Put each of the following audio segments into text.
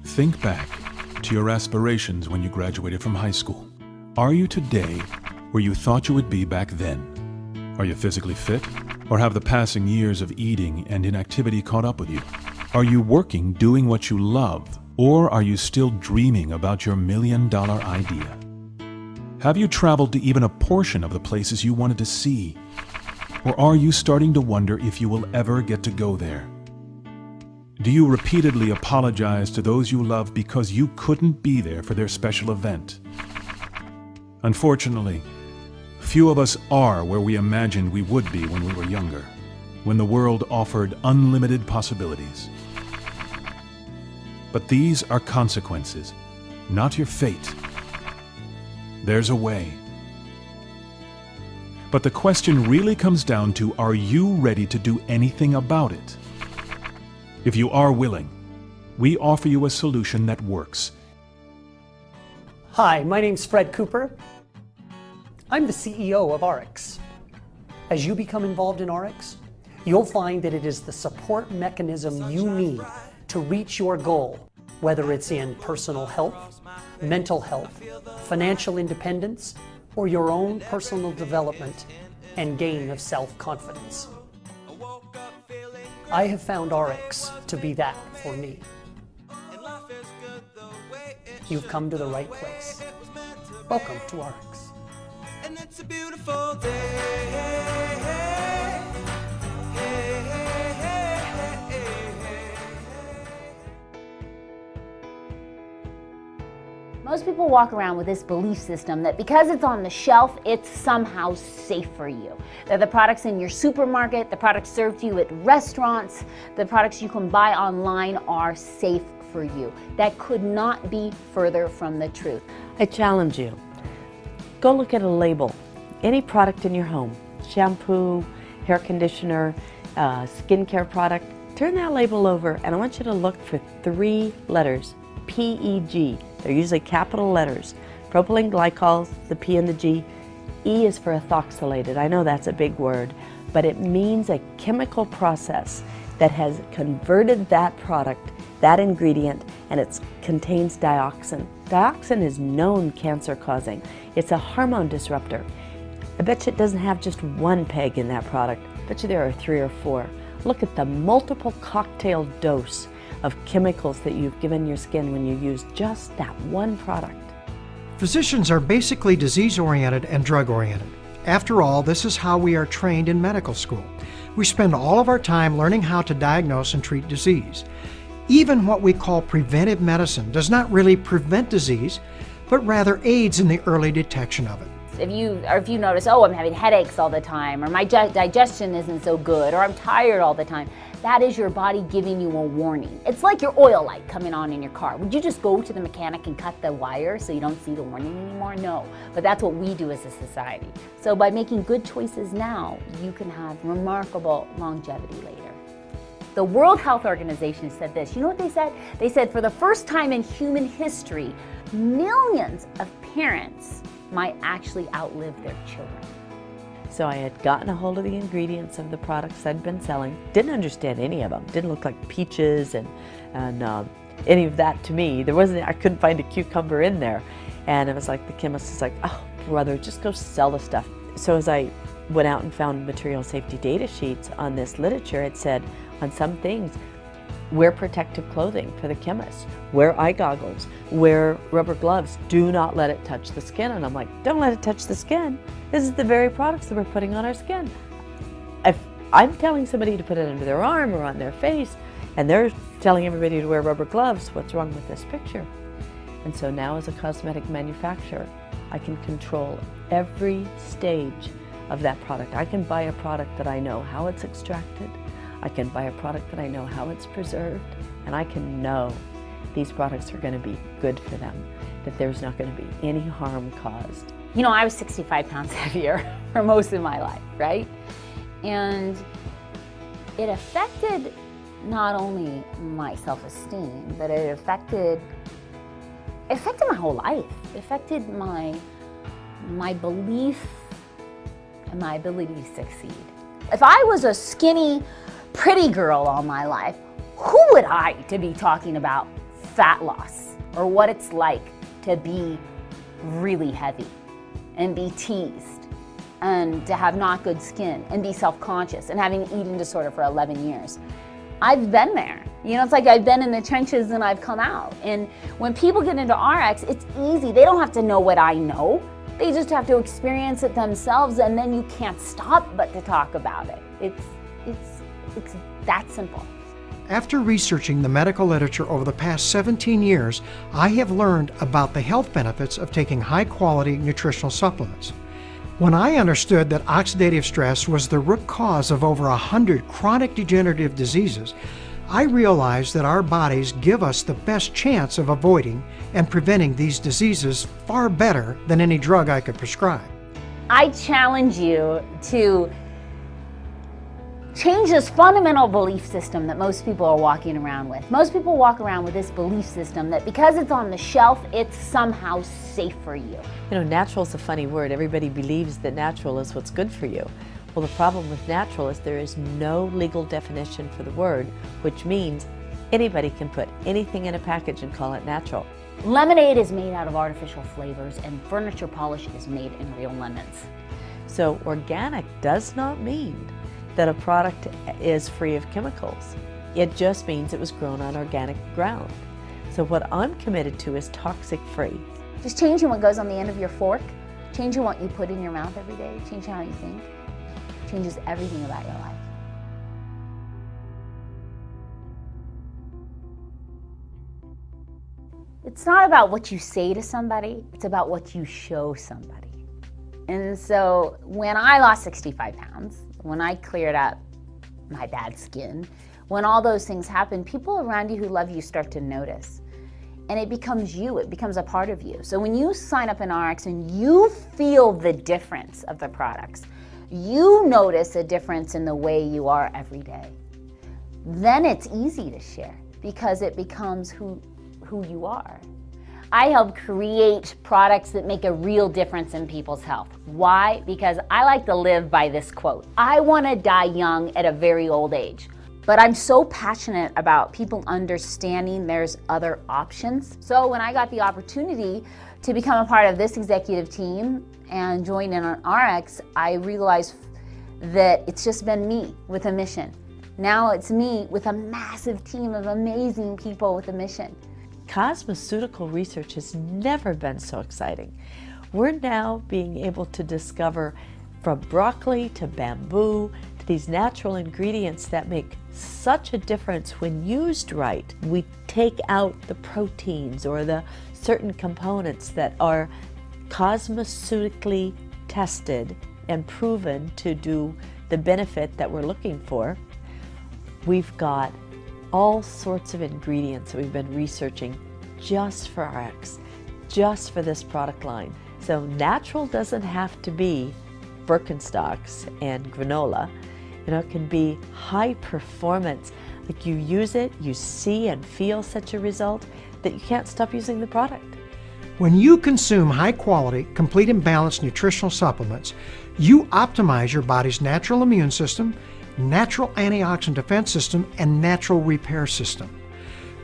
Think back to your aspirations when you graduated from high school. Are you today where you thought you would be back then? Are you physically fit, or have the passing years of eating and inactivity caught up with you? Are you working doing what you love, or are you still dreaming about your million-dollar idea? Have you traveled to even a portion of the places you wanted to see? Or are you starting to wonder if you will ever get to go there? Do you repeatedly apologize to those you love because you couldn't be there for their special event? Unfortunately, few of us are where we imagined we would be when we were younger, when the world offered unlimited possibilities. But these are consequences, not your fate. There's a way. But the question really comes down to, are you ready to do anything about it? If you are willing, we offer you a solution that works. Hi, my name's Fred Cooper. I'm the CEO of ARIIX. As you become involved in ARIIX, you'll find that it is the support mechanism you need to reach your goal, whether it's in personal health, mental health, financial independence, or your own personal development and gain of self-confidence. I have found ARIIX to be that for me. You've come to the right place. Welcome to ARIIX. And it's a beautiful day. Most people walk around with this belief system that because it's on the shelf, it's somehow safe for you. That the products in your supermarket, the products served to you at restaurants, the products you can buy online are safe for you. That could not be further from the truth. I challenge you. Go look at a label. Any product in your home, shampoo, hair conditioner, skincare product, turn that label over and I want you to look for 3 letters, PEG. They're usually capital letters. Propylene glycols, the P and the G. E is for ethoxylated. I know that's a big word, but it means a chemical process that has converted that product, that ingredient, and it contains dioxin. Dioxin is known cancer causing. It's a hormone disruptor. I bet you it doesn't have just 1 peg in that product. I bet you there are 3 or 4. Look at the multiple cocktail dose of chemicals that you've given your skin when you use just that 1 product. Physicians are basically disease-oriented and drug-oriented. After all, this is how we are trained in medical school. We spend all of our time learning how to diagnose and treat disease. Even what we call preventive medicine does not really prevent disease, but rather aids in the early detection of it. If you notice, oh, I'm having headaches all the time, or my digestion isn't so good, or I'm tired all the time, that is your body giving you a warning. It's like your oil light coming on in your car. Would you just go to the mechanic and cut the wire so you don't see the warning anymore? No, but that's what we do as a society. So by making good choices now, you can have remarkable longevity later. The World Health Organization said this. You know what they said? They said for the first time in human history, millions of parents might actually outlive their children. So I had gotten a hold of the ingredients of the products I'd been selling. Didn't understand any of them. Didn't look like peaches and any of that to me. I couldn't find a cucumber in there. And it was like the chemist was like, oh brother, just go sell the stuff. So as I went out and found material safety data sheets on this literature, it said on some things, wear protective clothing for the chemists, wear eye goggles, wear rubber gloves, do not let it touch the skin. And I'm like, don't let it touch the skin. This is the very products that we're putting on our skin. If I'm telling somebody to put it under their arm or on their face, and they're telling everybody to wear rubber gloves, what's wrong with this picture? And so now as a cosmetic manufacturer, I can control every stage of that product. I can buy a product that I know how it's extracted. I can buy a product that I know how it's preserved. And I can know these products are going to be good for them, that there's not going to be any harm caused. You know, I was 65 pounds heavier for most of my life, right? And it affected not only my self-esteem, but it affected my whole life. It affected my belief and my ability to succeed. If I was a skinny, pretty girl all my life, who would I to be talking about fat loss or what it's like to be really heavy and be teased and to have not good skin and be self-conscious and having an eating disorder for 11 years. I've been there. You know, it's like I've been in the trenches and I've come out. And when people get into RX, it's easy. They don't have to know what I know. They just have to experience it themselves, and then you can't stop but to talk about it. It's that simple. After researching the medical literature over the past 17 years, I have learned about the health benefits of taking high-quality nutritional supplements. When I understood that oxidative stress was the root cause of over 100 chronic degenerative diseases, I realized that our bodies give us the best chance of avoiding and preventing these diseases far better than any drug I could prescribe. I challenge you to change this fundamental belief system that most people are walking around with. Most people walk around with this belief system that because it's on the shelf, it's somehow safe for you. You know, natural is a funny word. Everybody believes that natural is what's good for you. Well, the problem with natural is there is no legal definition for the word, which means anybody can put anything in a package and call it natural. Lemonade is made out of artificial flavors, and furniture polish is made in real lemons. So organic does not mean that a product is free of chemicals. It just means it was grown on organic ground. So what I'm committed to is toxic-free. Just changing what goes on the end of your fork, changing what you put in your mouth every day, changing how you think, changes everything about your life. It's not about what you say to somebody, it's about what you show somebody. And so when I lost 65 pounds, when I cleared up my bad skin, when all those things happen, people around you who love you start to notice. And it becomes you, it becomes a part of you. So when you sign up in RX and you feel the difference of the products, you notice a difference in the way you are every day, then it's easy to share because it becomes who you are. I help create products that make a real difference in people's health. Why? Because I like to live by this quote. I want to die young at a very old age. But I'm so passionate about people understanding there's other options. So when I got the opportunity to become a part of this executive team and join in on RX, I realized that it's just been me with a mission. Now it's me with a massive team of amazing people with a mission. Cosmeceutical research has never been so exciting. We're now being able to discover from broccoli to bamboo to these natural ingredients that make such a difference when used right. We take out the proteins or the certain components that are cosmeceutically tested and proven to do the benefit that we're looking for. We've got all sorts of ingredients that we've been researching just for RX, just for this product line. So natural doesn't have to be Birkenstocks and granola. You know, it can be high performance. Like you use it, you see and feel such a result that you can't stop using the product. When you consume high-quality, complete and balanced nutritional supplements, you optimize your body's natural immune system, natural antioxidant defense system, and natural repair system.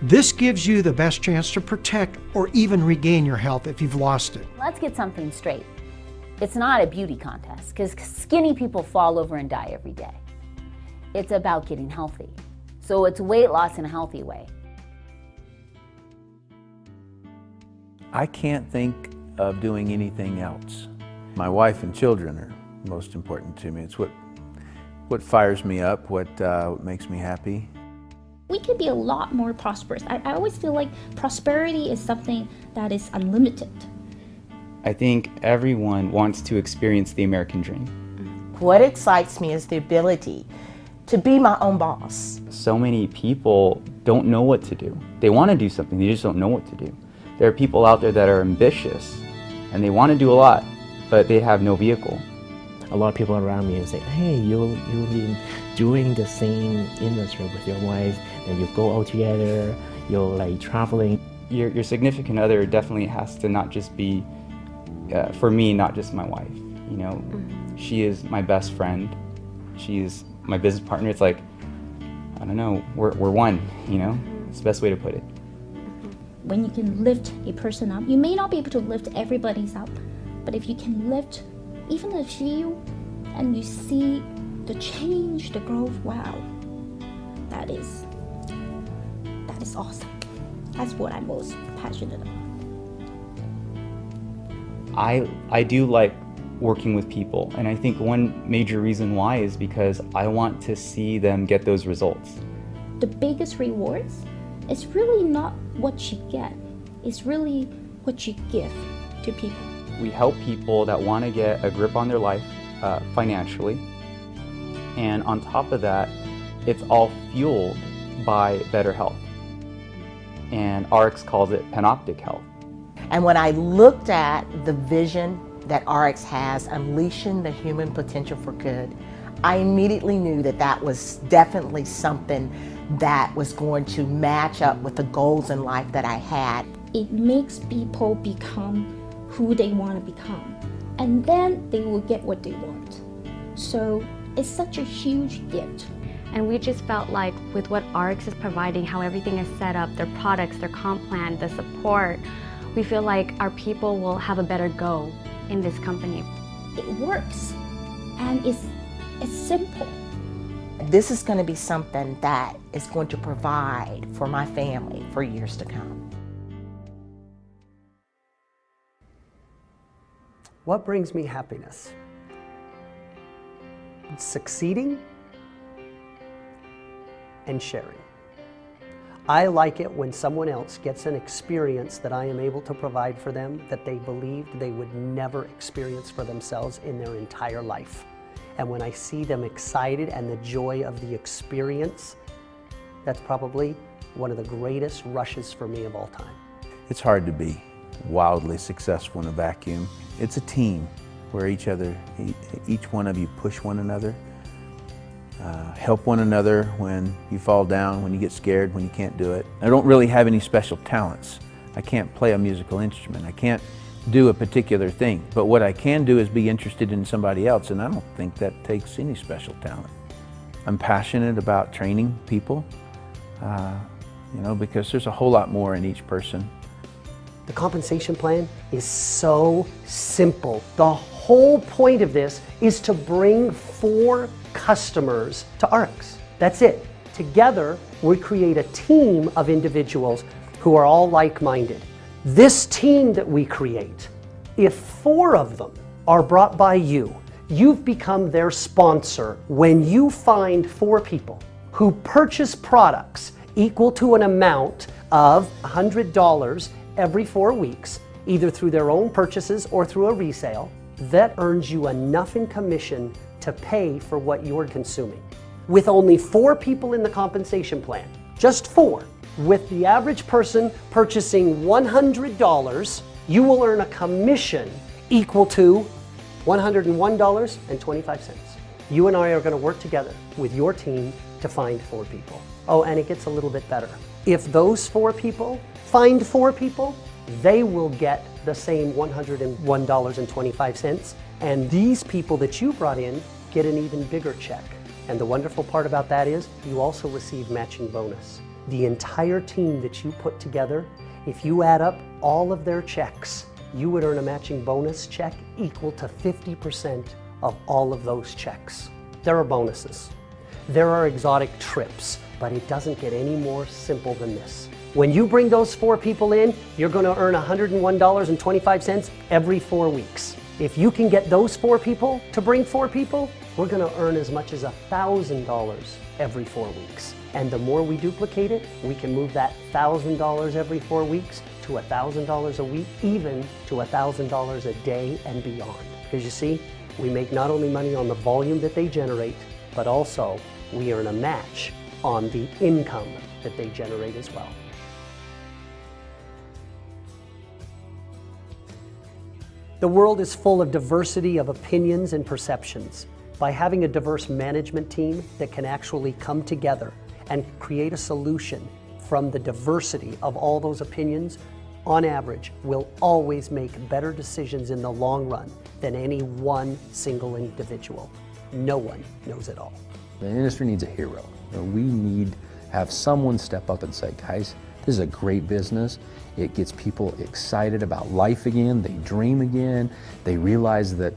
This gives you the best chance to protect or even regain your health if you've lost it. Let's get something straight. It's not a beauty contest because skinny people fall over and die every day. It's about getting healthy. So it's weight loss in a healthy way. I can't think of doing anything else. My wife and children are most important to me. It's what fires me up, what makes me happy. We could be a lot more prosperous. I always feel like prosperity is something that is unlimited. I think everyone wants to experience the American dream. What excites me is the ability to be my own boss. So many people don't know what to do. They want to do something, they just don't know what to do. There are people out there that are ambitious and they want to do a lot, but they have no vehicle. A lot of people around me say, hey, you've been doing the same industry with your wife, and you go out together, you're like traveling. Your significant other definitely has to not just be, for me, not just my wife. You know, she is my best friend. She is my business partner. It's like, I don't know, we're one, you know? It's the best way to put it. When you can lift a person up, you may not be able to lift everybody's up, but if you can lift even a few and you see the change, the growth, wow, that is awesome. That's what I'm most passionate about. I do like working with people, and I think one major reason why is because I want to see them get those results. The biggest rewards is really not what you get, it's really what you give to people. We help people that want to get a grip on their life financially, and on top of that, it's all fueled by better health. And ARIIX calls it panoptic health. And when I looked at the vision that ARIIX has, unleashing the human potential for good, I immediately knew that that was definitely something that was going to match up with the goals in life that I had. It makes people become who they want to become, and then they will get what they want. So it's such a huge gift. And we just felt like with what ARIIX is providing, how everything is set up, their products, their comp plan, the support, we feel like our people will have a better go in this company. It works, and it's simple. This is going to be something that is going to provide for my family for years to come. What brings me happiness? Succeeding and sharing. I like it when someone else gets an experience that I am able to provide for them that they believed they would never experience for themselves in their entire life. And when I see them excited and the joy of the experience, that's probably one of the greatest rushes for me of all time. It's hard to be wildly successful in a vacuum. It's a team where each one of you push one another, help one another when you fall down, when you get scared, when you can't do it. I don't really have any special talents. I can't play a musical instrument. I can't do a particular thing. But what I can do is be interested in somebody else, and I don't think that takes any special talent. I'm passionate about training people, you know, because there's a whole lot more in each person. The compensation plan is so simple. The whole point of this is to bring 4 customers to ARIIX. That's it. Together, we create a team of individuals who are all like-minded. This team that we create, if 4 of them are brought by you, you've become their sponsor when you find 4 people who purchase products equal to an amount of $100 every 4 weeks, either through their own purchases or through a resale. That earns you enough in commission to pay for what you're consuming. With only 4 people in the compensation plan, just 4, with the average person purchasing $100, you will earn a commission equal to $101.25. You and I are going to work together with your team to find 4 people. Oh, and it gets a little bit better. If those 4 people find 4 people, they will get the same $101.25, and these people that you brought in get an even bigger check. And the wonderful part about that is you also receive matching bonus. The entire team that you put together, if you add up all of their checks, you would earn a matching bonus check equal to 50% of all of those checks. There are bonuses. There are exotic trips, but it doesn't get any more simple than this. When you bring those 4 people in, you're going to earn $101.25 every 4 weeks. If you can get those 4 people to bring 4 people, we're going to earn as much as $1,000 every 4 weeks. And the more we duplicate it, we can move that $1,000 every 4 weeks to $1,000 a week, even to $1,000 a day and beyond. Because you see, we make not only money on the volume that they generate, but also we earn a match on the income that they generate as well. The world is full of diversity of opinions and perceptions. By having a diverse management team that can actually come together and create a solution from the diversity of all those opinions, on average, we'll always make better decisions in the long run than any one single individual. No one knows it all. The industry needs a hero. We need to have someone step up and say, guys, this is a great business. It gets people excited about life again. They dream again. They realize that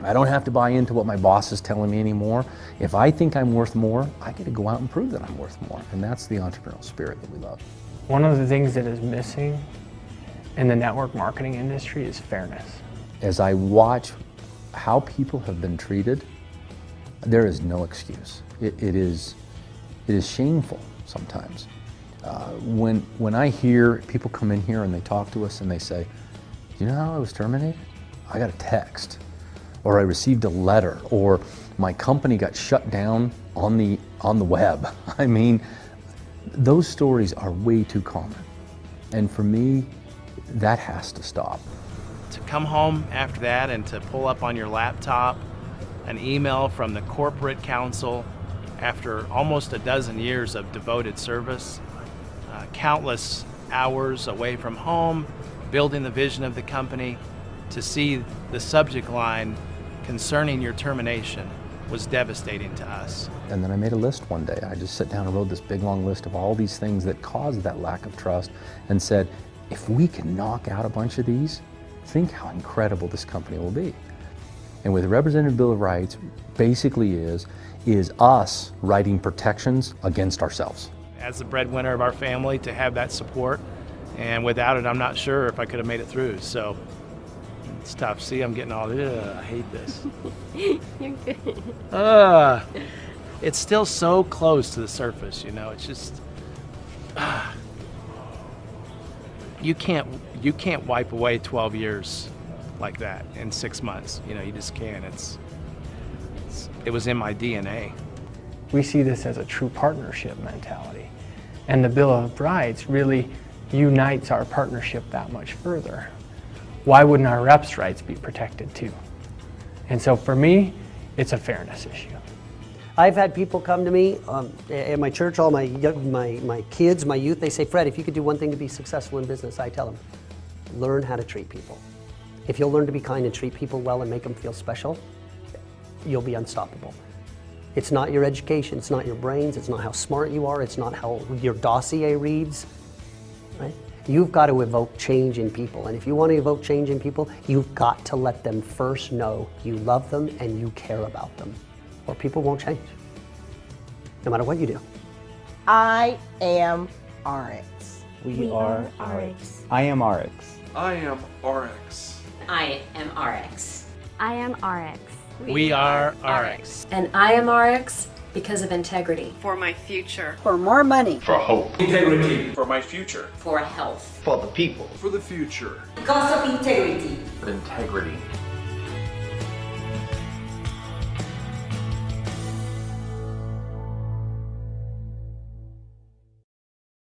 I don't have to buy into what my boss is telling me anymore. If I think I'm worth more, I get to go out and prove that I'm worth more. And that's the entrepreneurial spirit that we love. One of the things that is missing in the network marketing industry is fairness. As I watch how people have been treated, there is no excuse. It is shameful sometimes. When I hear people come in here and they talk to us and they say, do you know how I was terminated? I got a text, or I received a letter, or my company got shut down on the web. I mean, those stories are way too common. And for me, that has to stop. To come home after that and to pull up on your laptop an email from the corporate counsel after almost a dozen years of devoted service, countless hours away from home, building the vision of the company, to see the subject line concerning your termination was devastating to us. And then I made a list one day. I just sat down and wrote this big long list of all these things that caused that lack of trust and said, if we can knock out a bunch of these, think how incredible this company will be. And with the Representative Bill of Rights basically is us writing protections against ourselves. As the breadwinner of our family, to have that support, and without it, I'm not sure if I could have made it through. So it's tough. See, I'm getting all, I hate this. You're good. It's still so close to the surface, you know. It's just, you can't wipe away 12 years like that in 6 months. You know, you just can't. It was in my DNA. We see this as a true partnership mentality. And the Bill of Rights really unites our partnership that much further. Why wouldn't our reps' rights be protected too? And so for me, it's a fairness issue. I've had people come to me at my church, all my kids, my youth, they say, Fred, if you could do one thing to be successful in business, I tell them, learn how to treat people. If you'll learn to be kind and treat people well and make them feel special, you'll be unstoppable. It's not your education, it's not your brains, it's not how smart you are, it's not how your dossier reads, right? You've got to evoke change in people, and if you want to evoke change in people, you've got to let them first know you love them and you care about them, or people won't change, no matter what you do. I am ARIIX. We are ARIIX. I am ARIIX. I am ARIIX. I am ARIIX. I am ARIIX. We are ARIIX. And I am ARIIX because of integrity. For my future. For more money. For hope. Integrity. For my future. For health. For the people. For the future. Because of integrity. For integrity.